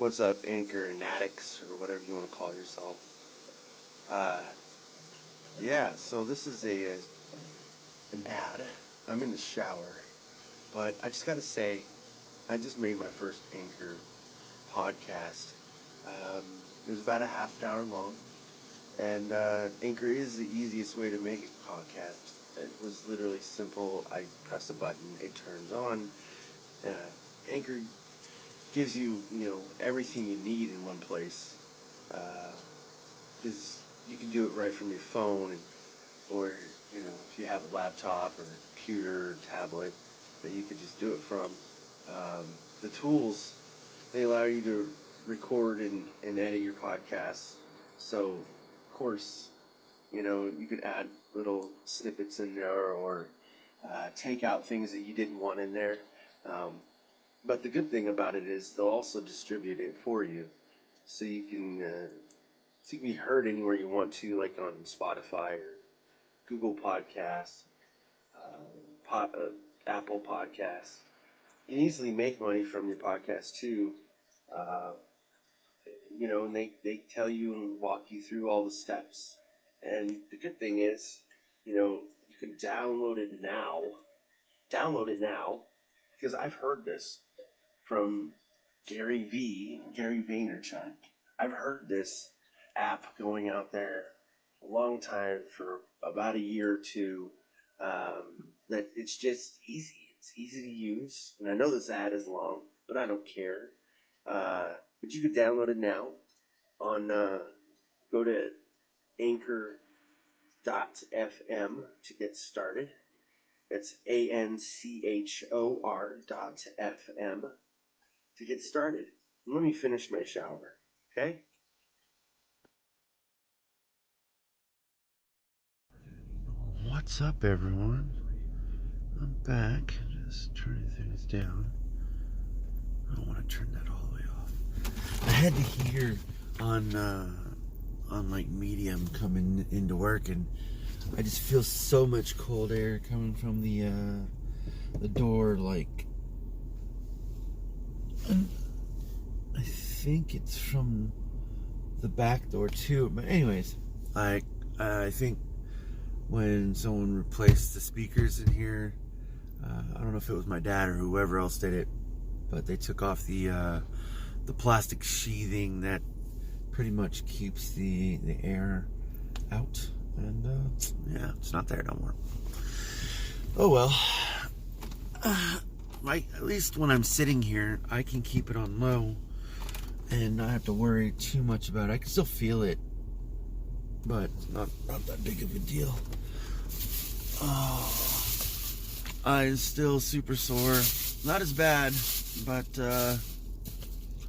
What's up, Anchor and addicts, or whatever you want to call yourself? Uh, yeah, so this is an ad. I'm in the shower, but I just gotta say, I just made my first Anchor podcast. It was about a half an hour long, and Anchor is the easiest way to make a podcast. It was literally simple. I press a button, it turns on. Uh, Anchor gives you, everything you need in one place. Because you can do it right from your phone, or if you have a laptop or a computer or tablet that you could just do it from. The tools, they allow you to record and edit your podcasts. So, of course, you could add little snippets in there, or take out things that you didn't want in there. Um, but the good thing about it is they'll also distribute it for you, so you can be heard anywhere you want to, like on Spotify or Google Podcasts, Apple Podcasts. You can easily make money from your podcast too. Uh, and they tell you and walk you through all the steps. And the good thing is, you can download it now. Download it now, because I've heard this from Gary Vaynerchuk. I've heard this app going out there a long time, for about a year or two. That it's just easy. It's easy to use, and I know this ad is long, but I don't care. But you can download it now on. Go to Anchor.fm to get started. It's ANCHOR.FM to get started. Let me finish my shower, okay? What's up, everyone? I'm back. Just turning things down. I don't want to turn that all the way off. I had the heater on like medium coming into work, and I just feel so much cold air coming from the door. Like, I think it's from the back door too. But anyways, I think when someone replaced the speakers in here, I don't know if it was my dad or whoever else did it, but they took off the plastic sheathing that pretty much keeps the air out, and yeah, it's not there no more. Oh well. At least when I'm sitting here, I can keep it on low and not have to worry too much about it. I can still feel it, but not that big of a deal. Oh, I'm still super sore. Not as bad, but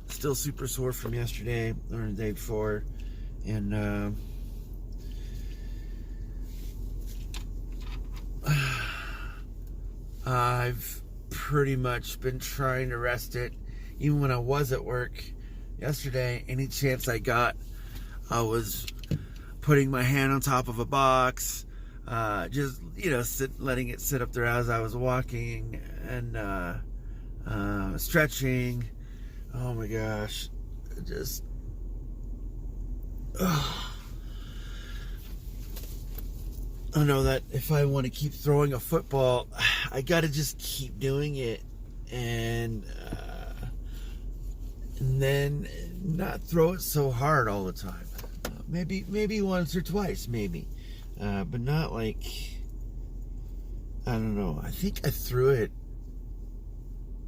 still super sore from yesterday or the day before. And I've pretty much been trying to rest it. Even when I was at work yesterday, any chance I got, I was putting my hand on top of a box, just letting it sit up there as I was walking, and stretching. Oh my gosh, just I know that if I want to keep throwing a football, I gotta just keep doing it, and then not throw it so hard all the time. Maybe once or twice, maybe, but not like, I don't know. I think I threw it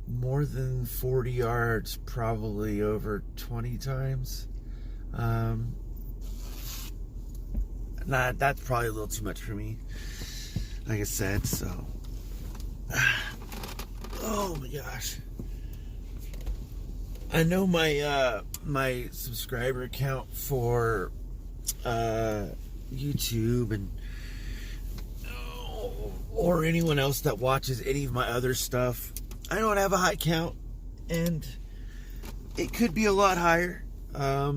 more than 40 yards, probably over 20 times. That's probably a little too much for me, like I said. So, oh my gosh. I know my subscriber count for YouTube and or anyone else that watches any of my other stuff, I don't have a high count, and it could be a lot higher. I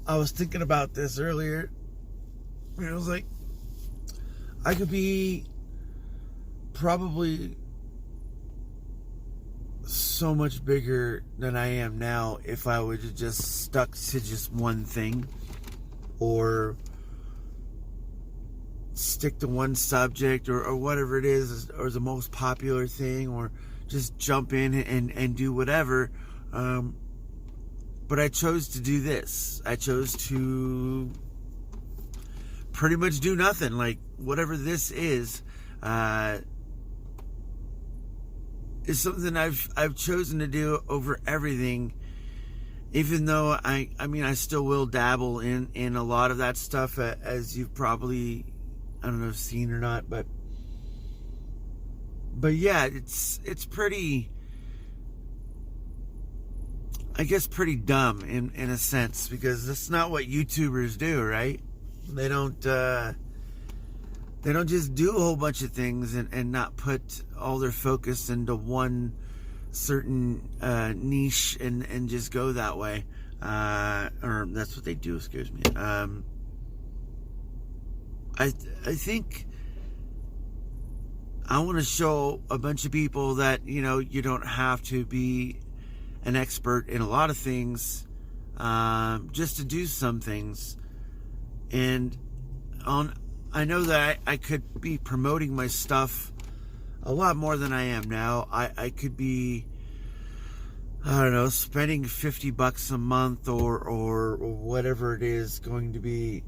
was thinking about this earlier, and I was like, I could be probably so much bigger than I am now if I would have just stuck to just one thing, or stick to one subject, or whatever it is, or the most popular thing, or just jump in and do whatever. But I chose to do this. I chose to pretty much do nothing. Like, whatever this is something I've chosen to do over everything. Even though I mean, I still will dabble in a lot of that stuff, as you've probably, I don't know if seen or not, but yeah, it's pretty, I guess, pretty dumb in a sense, because that's not what YouTubers do, right? They don't just do a whole bunch of things and not put all their focus into one certain niche and just go that way. Or that's what they do, excuse me. I think I want to show a bunch of people that, you know, you don't have to be an expert in a lot of things just to do some things. And I know that I could be promoting my stuff a lot more than I am now. I could be, I don't know, spending $50 a month or whatever it is going to be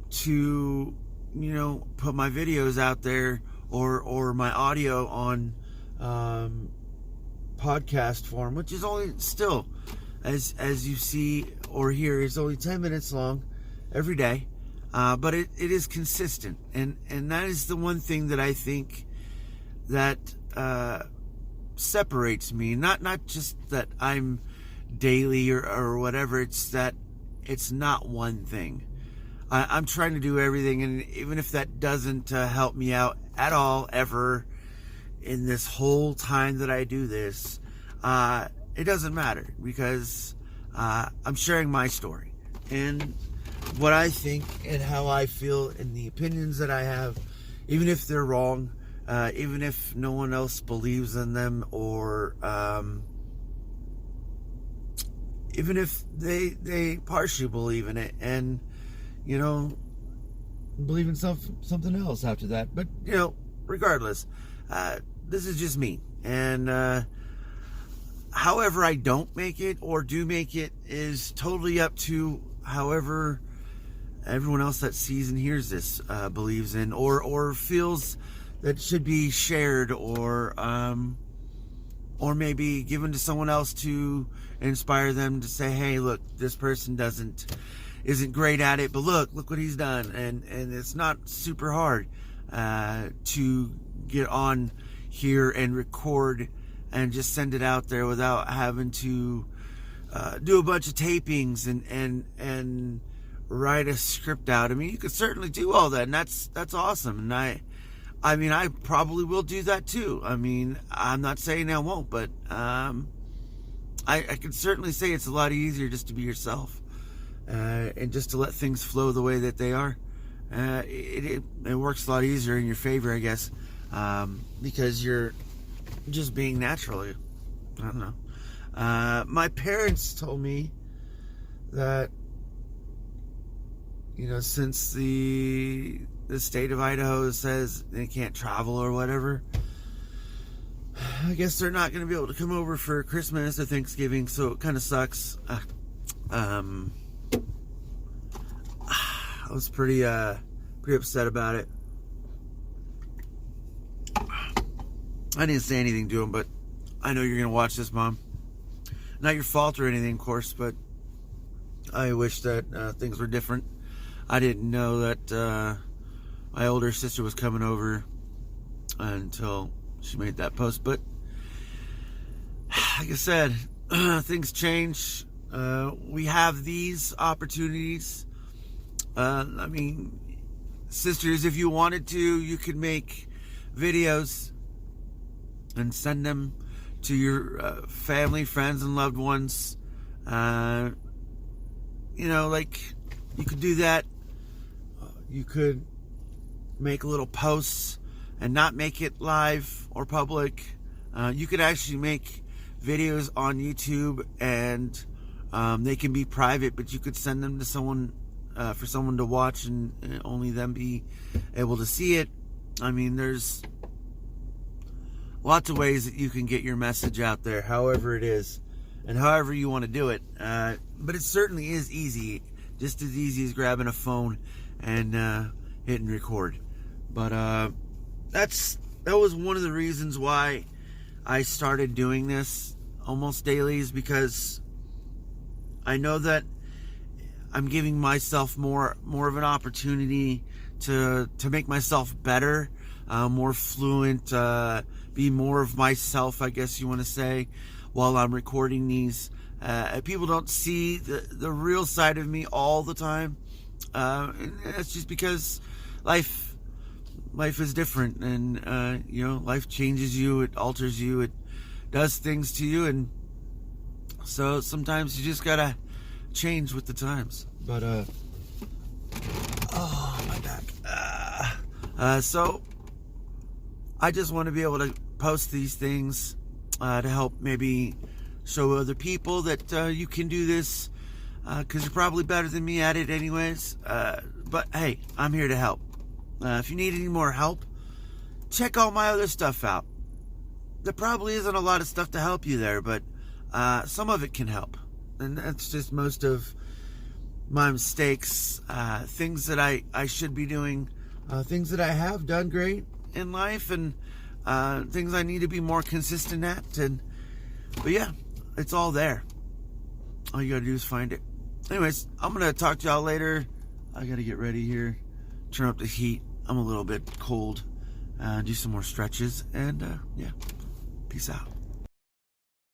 to, you know, put my videos out there, or my audio on podcast form, which is only still, as you see or hear, is only 10 minutes long every day. But it is consistent, and that is the one thing that I think that separates me. Not just that I'm daily or whatever. It's that it's not one thing. I'm trying to do everything, and even if that doesn't help me out at all ever in this whole time that I do this, it doesn't matter, because I'm sharing my story and what I think and how I feel and the opinions that I have, even if they're wrong, even if no one else believes in them, or even if they partially believe in it and, you know, believe in something else after that. But, you know, regardless, this is just me. And however I don't make it or do make it is totally up to however everyone else that sees and hears this believes in, or feels that it should be shared, or maybe given to someone else to inspire them to say, hey, look, this person isn't great at it, but look what he's done. And it's not super hard to get on here and record and just send it out there without having to do a bunch of tapings and write a script out. I mean, you could certainly do all that, and that's awesome. And I mean, I probably will do that too. I mean, I'm not saying I won't, but I can certainly say it's a lot easier just to be yourself, and just to let things flow the way that they are. It works a lot easier in your favor, I guess, because you're just being natural. I don't know. My parents told me that, you know, since the state of Idaho says they can't travel or whatever, I guess they're not going to be able to come over for Christmas or Thanksgiving, so it kind of sucks. I was pretty upset about it. I didn't say anything to him, but I know you're going to watch this, Mom. Not your fault or anything, of course, but I wish that things were different. I didn't know that my older sister was coming over until she made that post. But like I said, things change. We have these opportunities. I mean, sisters, if you wanted to, you could make videos and send them to your family, friends, and loved ones. You know, like, you could do that. You could make little posts and not make it live or public. You could actually make videos on YouTube, and they can be private, but you could send them to someone for someone to watch, and only them be able to see it. I mean, there's lots of ways that you can get your message out there, however it is, and however you want to do it. But it certainly is easy, just as easy as grabbing a phone and hitting record. But that was one of the reasons why I started doing this almost daily, is because I know that I'm giving myself more of an opportunity to make myself better, more fluent, be more of myself, I guess you want to say, while I'm recording these. People don't see the real side of me all the time. And that's just because life is different, and life changes you, it alters you, it does things to you, and so sometimes you just gotta change with the times. But oh, my back. So I just want to be able to post these things to help maybe show other people that you can do this, because you're probably better than me at it anyways. But hey, I'm here to help. If you need any more help, check all my other stuff out. There probably isn't a lot of stuff to help you there, but some of it can help. And that's just most of my mistakes, things that I should be doing, things that I have done great in life, and things I need to be more consistent at. But yeah, it's all there. All you gotta do is find it. Anyways, I'm gonna talk to y'all later. I gotta get ready here, turn up the heat. I'm a little bit cold. Do some more stretches, and yeah, peace out.